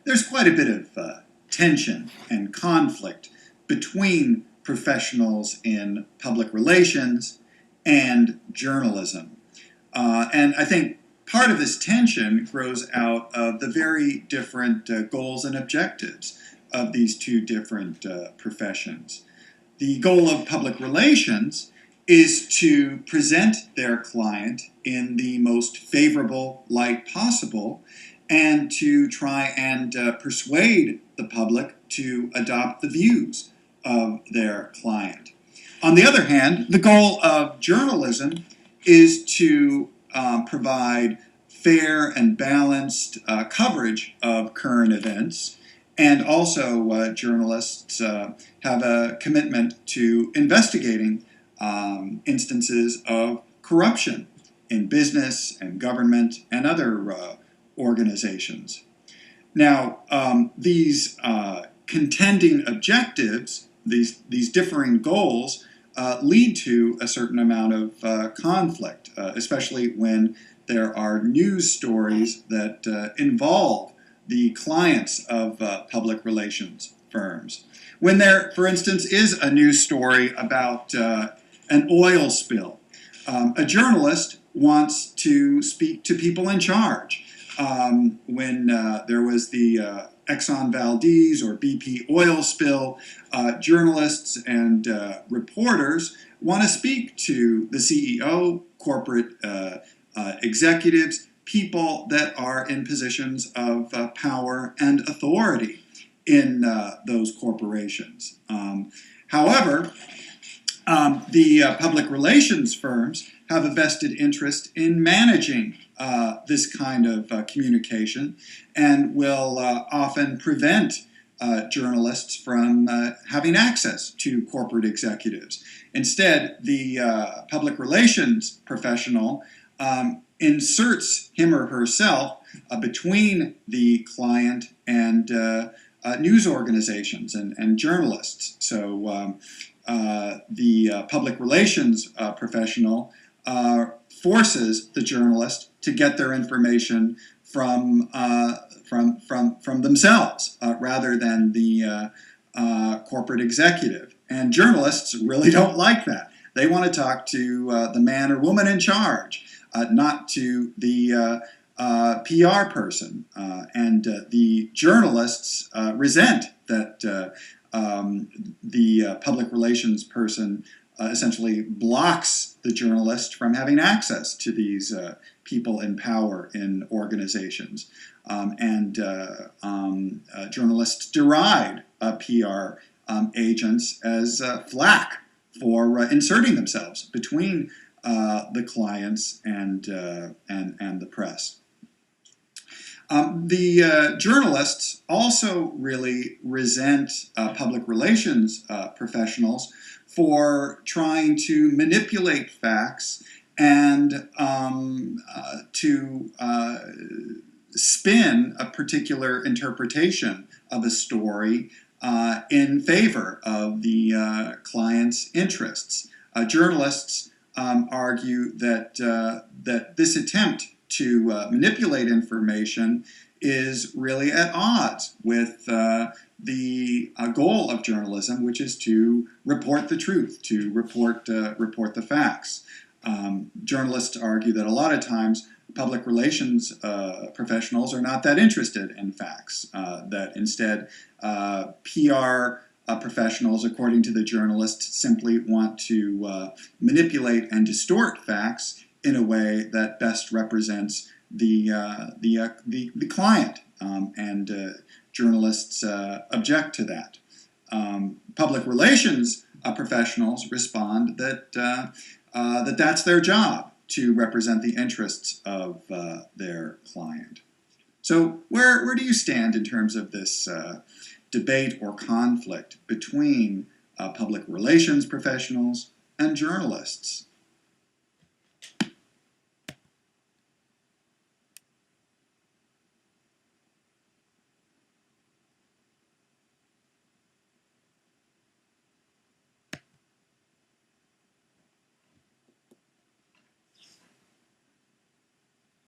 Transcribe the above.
there's quite a bit of tension and conflict between professionals in public relations and journalism. And I think part of this tension grows out of the very different goals and objectives of these two different professions. The goal of public relations is to present their client in the most favorable light possible and to try and persuade the public to adopt the views of their client. On the other hand, the goal of journalism is to provide fair and balanced coverage of current events, and also journalists have a commitment to investigating instances of corruption in business and government and other organizations. Now, these contending objectives, these differing goals, lead to a certain amount of conflict, especially when there are news stories that involve the clients of public relations firms. When there, for instance, is a news story about an oil spill, a journalist wants to speak to people in charge. When there was the Exxon Valdez or BP oil spill, journalists and reporters want to speak to the CEO, corporate executives, people that are in positions of power and authority in those corporations. However, the public relations firms have a vested interest in managing this kind of communication and will often prevent journalists from having access to corporate executives. Instead, the public relations professional inserts him or herself between the client and news organizations and journalists. So the public relations professional forces the journalist to get their information from themselves rather than the corporate executive. And journalists really don't like that. They want to talk to the man or woman in charge, not to the PR person. And the journalists resent that the public relations person essentially blocks the journalist from having access to these people in power in organizations. Journalists deride PR agents as flack for inserting themselves between the clients and the press. The journalists also really resent public relations professionals for trying to manipulate facts and to spin a particular interpretation of a story in favor of the client's interests. Journalists argue that that this attempt to manipulate information is really at odds with the goal of journalism, which is to report the truth, to report the facts. Journalists argue that a lot of times public relations professionals are not that interested in facts, that instead PR professionals, according to the journalists, simply want to manipulate and distort facts in a way that best represents the client, and journalists object to that. Public relations professionals respond that that's their job, to represent the interests of their client. So where do you stand in terms of this debate or conflict between public relations professionals and journalists?